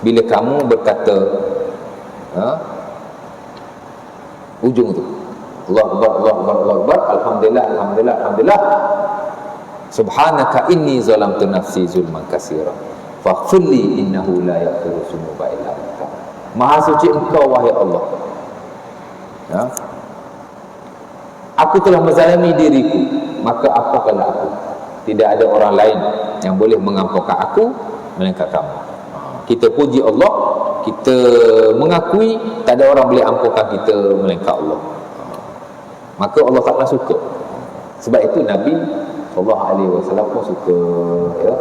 bila kamu berkata ujung tu, Allah Akbar, Allah Akbar, Allah Akbar, alhamdulillah, alhamdulillah, alhamdulillah. Subhanaka inni zalamtu nafsi zulman katsiran. faghfirli innahu la yaghfiru dzunuba illa anta. Maha suci Engkau wahai Allah. Ya. Aku telah menzalimi diriku, maka ampunkanlah aku. Tidak ada orang lain yang boleh mengampunkan aku melainkan kamu. Kita puji Allah, kita mengakui tak ada orang boleh ampunkan kita melainkan Allah. Maka Allah Ta'ala suka. Sebab itu Nabi SAW pun suka, ya.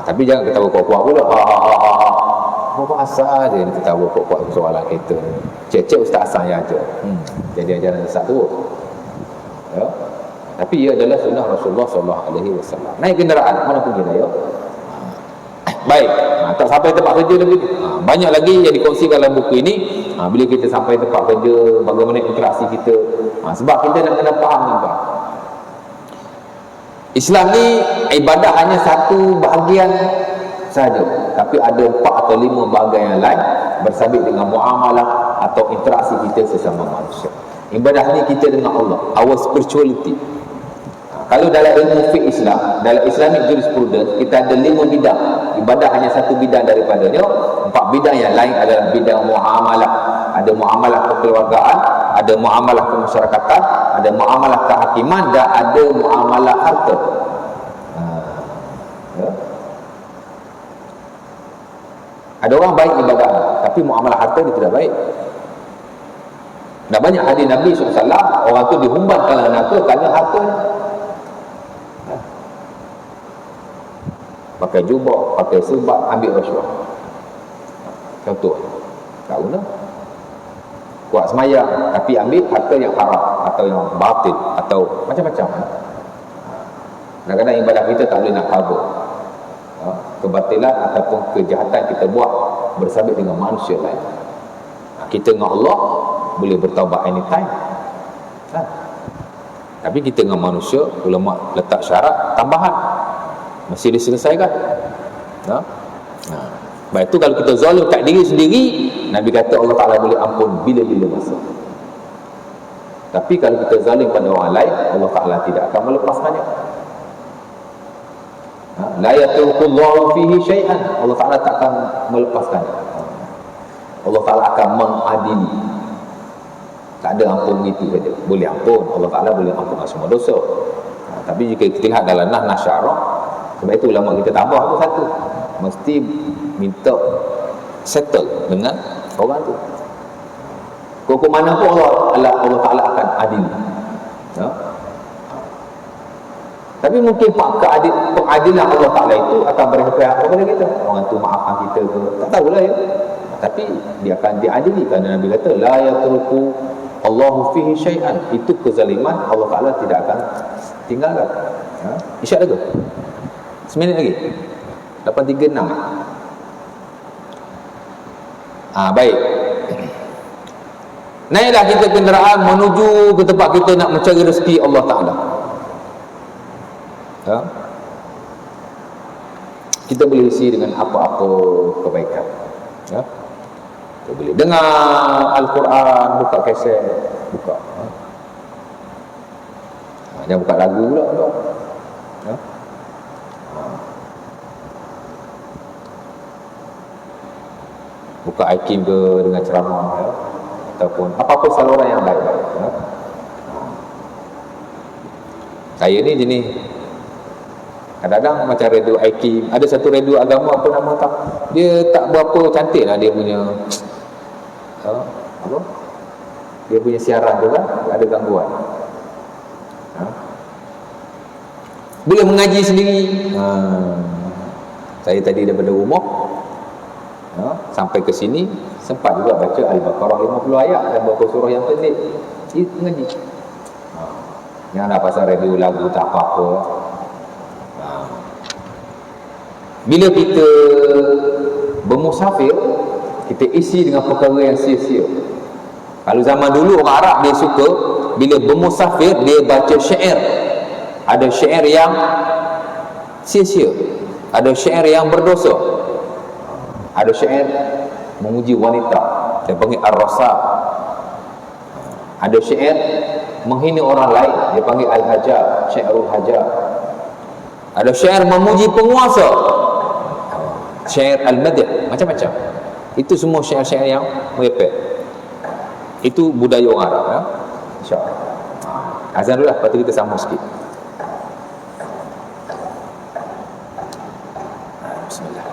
Tapi jangan ketawa kuat-kuat pula. Apa asal dia ketawa kuat-kuat soalan kita. Cek-cek Ustaz asal yang ada. Jadi ajaran Ustaz tu. Ya. Tapi ia adalah sunnah Rasulullah SAW. Naik kenderaan, mana pergi dah, ya? Baik, tak sampai tempat kerja lagi. Banyak lagi yang dikongsikan dalam buku ini. Bila kita sampai tempat kerja, bagaimana interaksi kita. Sebab kita nak kena faham nampak. Islam ni ibadah hanya satu bahagian sahaja, tapi ada 4 atau 5 bahagian yang lain bersabit dengan muamalah atau interaksi kita sesama manusia. Ibadah ni kita dengan Allah, our spirituality. Kalau dalam ilmu fiqh Islam, dalam Islamic jurisprudence, kita ada 5 bidang. Ibadah hanya satu bidang daripadanya. 4 bidang yang lain adalah bidang muamalah. Ada muamalah kekeluargaan, ada muamalah kemasyarakatan, ada muamalah kehakiman, dan ada muamalah harta. Ya. Ada orang baik ibadah, tapi muamalah harta dia tidak baik. Dah banyak hadis Nabi SAW, orang tu dihumban ke neraka kerana harta. Pakai jubah, pakai serban, ambil rasuah. Contoh, tak guna. Kuat semayang, tapi ambil harta yang haram atau yang batil atau macam-macam. Kadang-kadang ibadah kita tak boleh nak cover kebatilan ataupun kejahatan kita buat bersabit dengan manusia lain. Kita dengan Allah boleh bertaubat anytime. Tapi kita dengan manusia, ulama letak syarat tambahan, mesti diselesaikan. Baik itu kalau kita zalim kat diri sendiri, Nabi kata Allah Ta'ala boleh ampun bila-bila masa. Tapi kalau kita zalim pada orang lain, Allah Ta'ala tidak akan melepaskannya. La yatrukullahu fihi syai'an, Allah Ta'ala tak akan melepaskannya. Allah Ta'ala akan mengadili. Tak ada ampun itu saja. Boleh ampun, Allah Ta'ala boleh ampunkan semua dosa. Tapi jika kita lihat dalam nah syarah, sebab itu ulama kita tambah tu satu, mesti minta settle dengan orang tu. Kok mana pun Allah Ta'ala akan adil. Ya? Tapi mungkin pengadilan Allah Ta'ala itu akan berpihak kepada kita. Orang tu maafkan kita ke, tak tahulah ya. Tapi dia akan diadili kerana Nabi kata la yatruku Allahu fihi syai'an. Itu kezaliman Allah Ta'ala tidak akan tinggalkan. Ya? Isyak lagi 1 minit lagi 8.36. Baik. Naiklah kita kenderaan menuju ke tempat kita nak mencari rezeki Allah Ta'ala. Ya? Kita boleh isi dengan apa-apa kebaikan. Ya? Kita boleh dengar Al-Quran, buka kaset, buka. Jangan buka lagu pula. Ya? Buka iKim ke dengan ceramah, ya? Ataupun apa-apa saluran yang baik-baik. Ya? Saya ni jenis kadang-kadang macam radio iKim, ada satu radio agama apa nama tak, dia tak berapa cantik lah dia punya apa, dia punya siaran tu kan, ada gangguan. Boleh mengaji sendiri. Saya tadi daripada rumah sampai ke sini sempat juga baca Al-Baqarah 50 ayat dan beberapa surah yang pendek. Itu mengaji. Yang nak pasal radio lagu tak apa-apa. Bila kita bermusafir, kita isi dengan perkara yang sia-sia. Kalau zaman dulu orang Arab dia suka bila bermusafir dia baca syair. Ada syair yang sia-sia, ada syair yang berdosa, ada syair memuji wanita, dia panggil ar-rasa. Ada syair menghina orang lain, dia panggil al-haja, syairul haja. Ada syair memuji penguasa. syair al-madh, macam-macam. Itu semua syair-syair yang merepek. Itu budaya orang Arab ya. InsyaAllah. Azan dulu lah, lepas tu kita sambung sikit. Bismillah.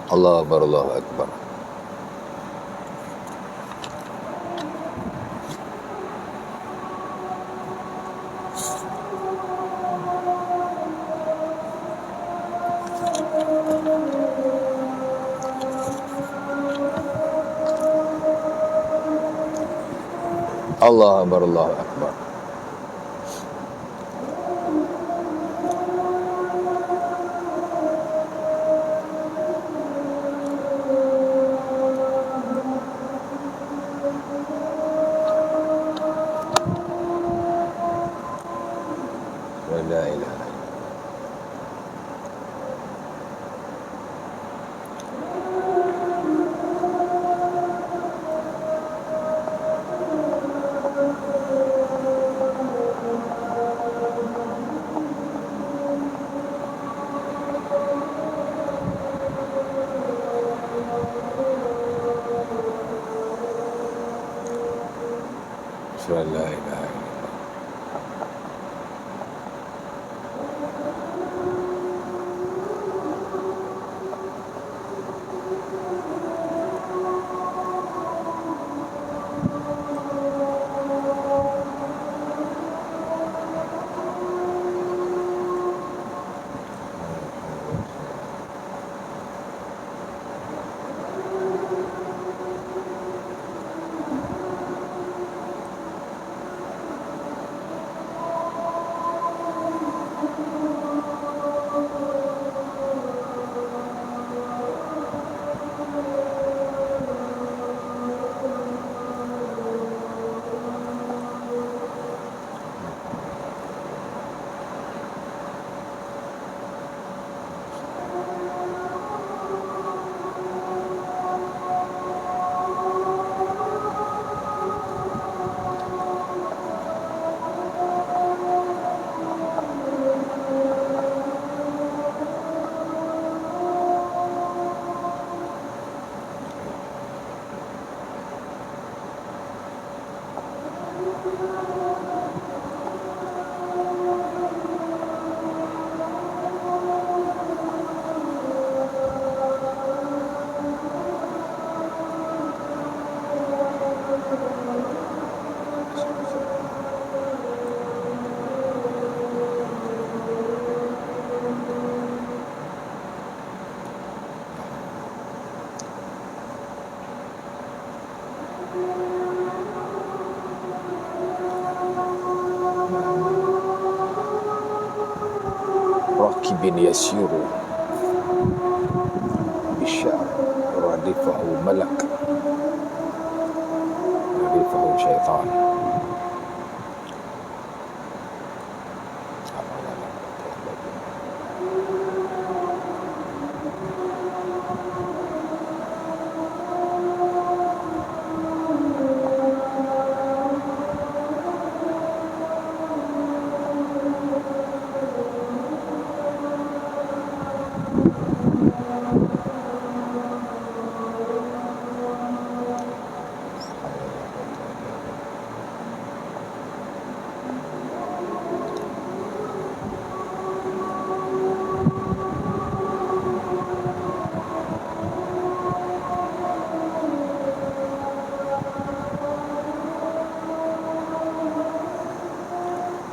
Allah Akbar, Allahu Akbar. Allah Akbar, Allahu Akbar. La ilaha. La ilaha illallah. راكب يسير بالشعر ردفه ملك ردفه شيطان.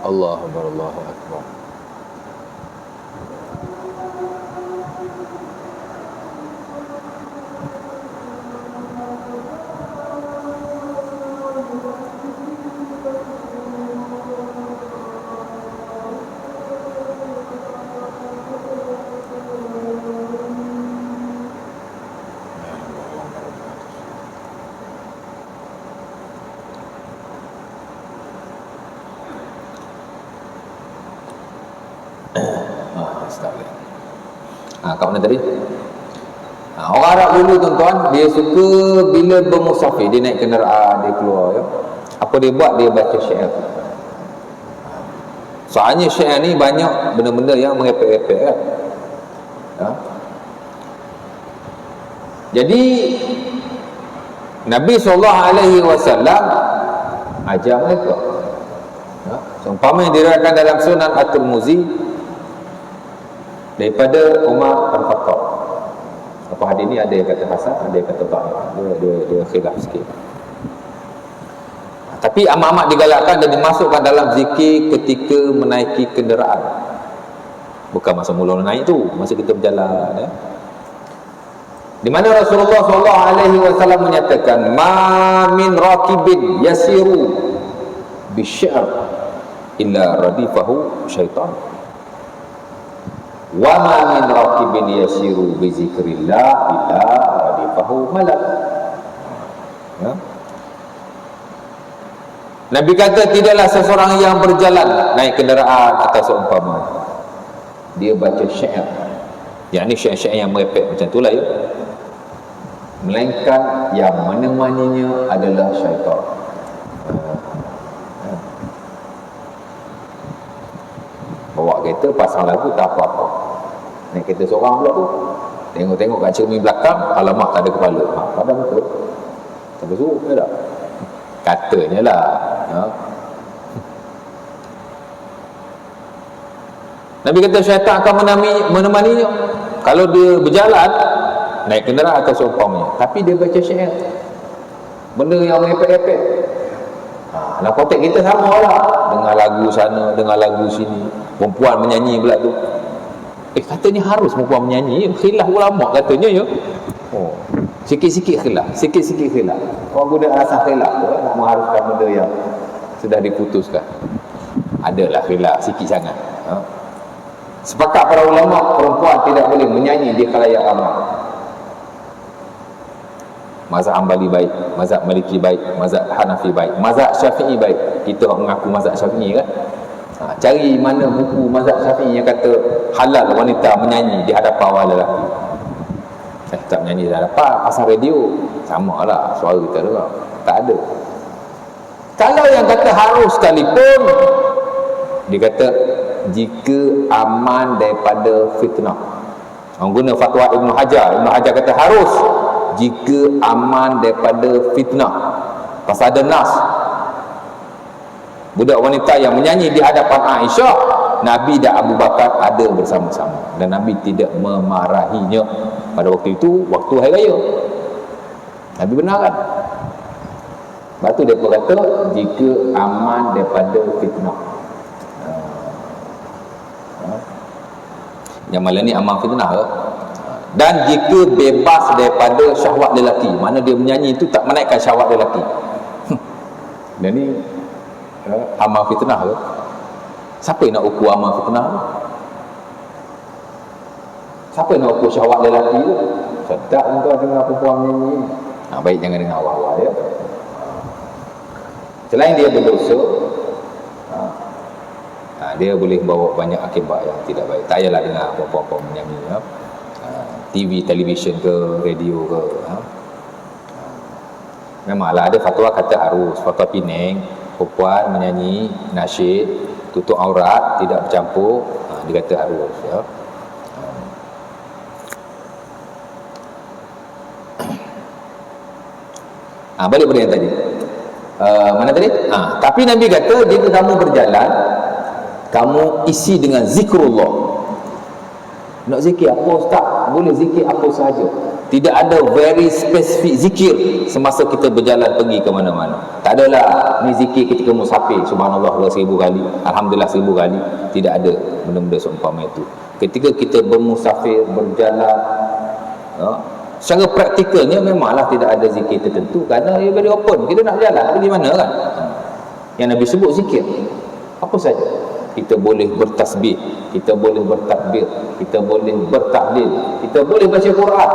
الله أكبر الله أكبر. Kat mana tadi? Orang Arab dulu tuan-tuan, dia suka bila bermusafir, dia naik kenderaan, dia keluar, ya. Apa dia buat? Dia baca syair. Soalnya syair ni banyak benda-benda yang merepek-repek, kan? Ya. Jadi Nabi SAW ajar mereka. Ya. Seumpama yang diriwayatkan dalam Sunan At-Tirmizi daripada Umar bin Khattab. Apa hadis ni ada yang kata hasan, ada yang kata dhaif. Dia khilaf sikit. Tapi amat-amat digalakkan dan dimasukkan dalam zikir ketika menaiki kenderaan. Bukan masa mula naik tu, masa kita berjalan, ya. Di mana Rasulullah SAW menyatakan, "Ma min raqibin yasiru bisyar illa radifahu syaitan. Wa ma min raqibin yasiru bi zikrillah illa radifahu malak." Ya. Nabi kata tidaklah seseorang yang berjalan naik kenderaan atau seumpama dia baca syair, yang ni syair-syair yang merepek macam itulah, ya, melainkan yang menemaninya adalah syaitan. Bawa kereta pasang lagu tak apa-apa, naik kereta seorang pula tu, tengok-tengok kat cermin belakang, alamak tak ada kepala, padam betul, tak bersuruh ke tak? Katanya lah, ya. Nabi kata syaitan akan menemaninya kalau dia berjalan naik kenderaan atau seumpamanya, tapi dia baca syair, benda yang merepek-repek. Dalam konteks kita sama lah, dengar lagu sana, dengar lagu sini, perempuan menyanyi pula tu. Katanya harus perempuan menyanyi, khilaf ulama katanya, ya. Sikit-sikit khilaf, sikit-sikit khilaf. Orang guna asas khilaf tu, nak mengharuskan benda yang sudah diputuskan. Adalah khilaf sikit sangat. Sepakat para ulama, perempuan tidak boleh menyanyi di khalayak ramai. Mazhab Hanbali baik, mazhab Maliki baik, mazhab Hanafi baik, mazhab Syafi'i baik. Kita mengaku mazhab Syafi'i, kan? Cari mana buku mazhab Syafi'i yang kata halal wanita menyanyi di hadapan orang lelaki. Tak menyanyi di hadapan, pasang radio, sama lah suara kita dengar. Tak ada. Kalau yang kata harus sekalipun, dia kata jika aman daripada fitnah. Orang guna fatwa Ibn Hajar. Ibn Hajar kata harus jika aman daripada fitnah. Pasal ada nas, budak wanita yang menyanyi di hadapan Aisyah, Nabi dan Abu Bakar ada bersama-sama dan Nabi tidak memarahinya pada waktu itu, waktu hari raya. Nabi benarkan. Lepas tu dia kata jika aman daripada fitnah. Yang malam ni aman fitnah, dan jika bebas daripada syahwat lelaki, mana dia menyanyi itu tak menaikkan syahwat lelaki. Dan ni aman fitnah ke? Siapa yang nak ukur aman fitnah tu? Siapa yang nak ukur syahwat lelaki tu? Sedap tuan dengar perempuan menyanyi. Baik jangan dengar awal-awal, ya. Selain dia berdosa, dia boleh bawa banyak akibat yang tidak baik. Tak payahlah dengar apa-apa menyanyi, ya. TV, televisyen ke, radio ke, ya. Memanglah ada fatwa kata harus, fatwa Penang, perempuan menyanyi nasyid, tutup aurat, tidak bercampur, dia kata harus, ya. Balik pada yang tadi. Mana tadi? Tapi Nabi kata jika kamu berjalan, kamu isi dengan zikrullah. Nak zikir apa ustaz? Boleh zikir apa sahaja. Tidak ada very specific zikir semasa kita berjalan pergi ke mana-mana. Tak adalah ni zikir ketika musafir, subhanallah 1000 kali, alhamdulillah 1000 kali. Tidak ada benda-benda seumpama itu. Ketika kita bermusafir, berjalan, secara praktikalnya memanglah tidak ada zikir tertentu kerana ia very open. Kita nak jalan pergi mana, kan? Yang Nabi sebut zikir apa saja. Kita boleh bertasbih, kita boleh bertakbir, kita boleh bertahlil, kita boleh baca Quran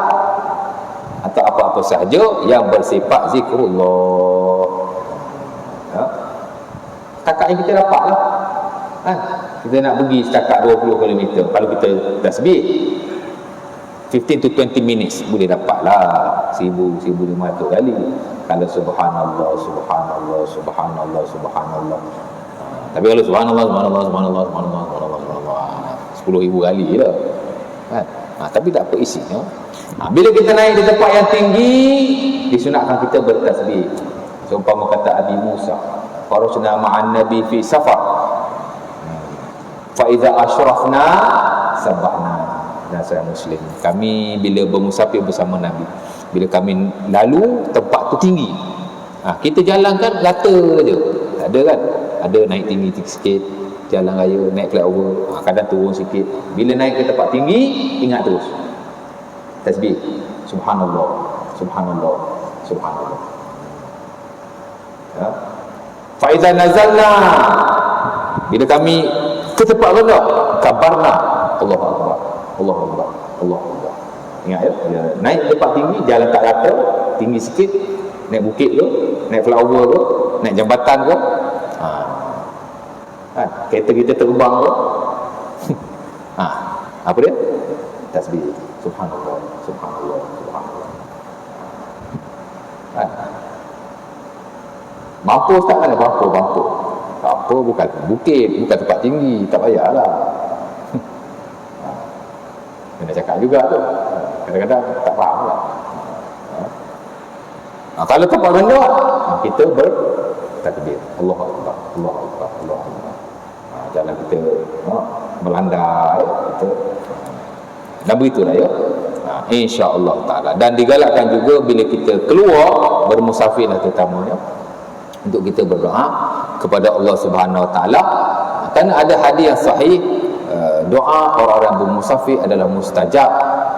atau apa-apa sahaja yang bersifat zikrullah. Setakat yang kita dapat lah, kita nak pergi setakat 20 km, kalau kita tasbih 15 to 20 minutes boleh dapat lah 1,500 kali. Kalau subhanallah subhanallah subhanallah subhanallah. Tapi kalau subhanallah subhanallah subhanallah subhanallah subhanallah 10,000 kali lah kan. Tapi tak apa isinya. Bila kita naik di tempat yang tinggi, disunatkan kita bertasbih. Seumpama kata Abi Musa, farajna ma'an nabi fi safar, fa idza asyrafna sabahna. Dan saya Muslim, kami bila bermusafir bersama Nabi, bila kami lalu tempat tu tinggi, kita jalan kan rata je, tak ada kan, ada naik tinggi sikit, jalan raya naik flyover, kadang turun sikit. Bila naik ke tempat tinggi, ingat terus tasbih subhanallah subhanallah subhanallah. Fa idza nazalna, bila kami ke tempat rendah, kabarna Allahu akbar Allahu akbar Allahu akbar. Ingat ya, bila naik tempat tinggi, jalan tak rata, tinggi sikit, naik bukit ke, naik flyover ke, naik jambatan ke, kan kereta kita terbang ke, apa dia? Tasbih subhanallah subhanallah subhanallah. Kan mampu tak kan? Mampu bukan bukit, bukan tempat tinggi, tak payahlah. Kena cakap juga tu, kadang-kadang tak faham lah. Kalau tempat rendah, kita bertakbir Allahu akbar Allahu akbar Allahu akbar. Jalan kita melandai kita, dan begitulah ya, insya-Allah taala. Dan digalakkan juga bila kita keluar bermusafir lah terutamanya, untuk kita berdoa kepada Allah Subhanahu Wa Taala. Kerana ada hadis yang sahih, doa orang-orang bermusafir adalah mustajab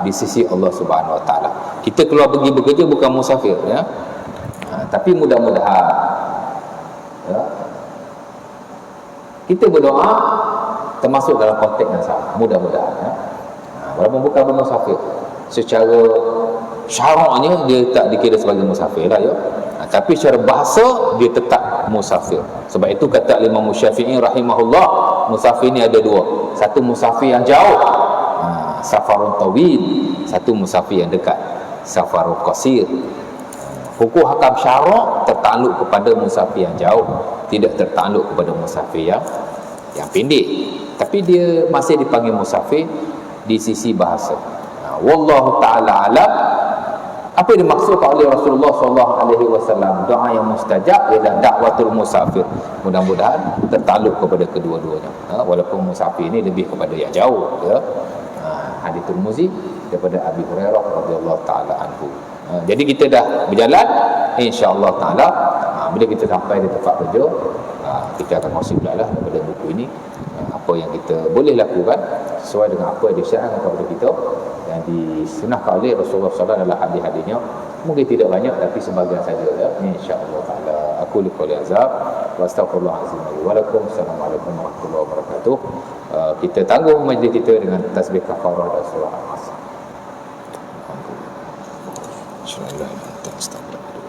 di sisi Allah Subhanahu Wa Taala. Kita keluar pergi bekerja bukan musafir ya, tapi mudah-mudahan ya, kita berdoa termasuk dalam konteks yang sama, mudah-mudahan ya. Walaupun bukan bermusafir, secara syaraknya dia tak dikira sebagai musafir lah ya, tapi secara bahasa dia tetap musafir. Sebab itu kata Imam Syafi'i rahimahullah, musafir ni ada dua. Satu musafir yang jauh, safarun tawil. Satu musafir yang dekat, safarun qasir. Hukum hakam syarak tertakluk kepada musafir yang jauh, tidak tertakluk kepada musafir yang pendek. Tapi dia masih dipanggil musafir di sisi bahasa. Wallahu ta'ala alam. Apa yang dimaksudkan oleh Rasulullah SAW, doa yang mustajab ialah dakwatul musafir. Mudah-mudahan tertakluk kepada kedua-duanya, walaupun musafir ini lebih kepada yang jauh ya. Hadis Tirmizi daripada Abi Hurairah radhiyallahu taala anhu. Jadi kita dah berjalan, insya-Allah taala bila kita sampai di tempat kerja, kita akan kongsi pula lah daripada buku ini apa yang kita boleh lakukan sesuai dengan apa yang disyaratkan kepada kita yang disunahkan oleh Rasulullah SAW dalam hadis-hadisnya. Mungkin tidak banyak tapi sebagian saja ya, insya-Allah taala. Aku liqul azab wa astaghfirullahalazim wa lakum. Assalamualaikum warahmatullahi wabarakatuh. Kita tanggung majlis kita dengan tasbih kafarah dan surah Al-Asr. Alhamdulillah. Insyaallah kita astagfirullah.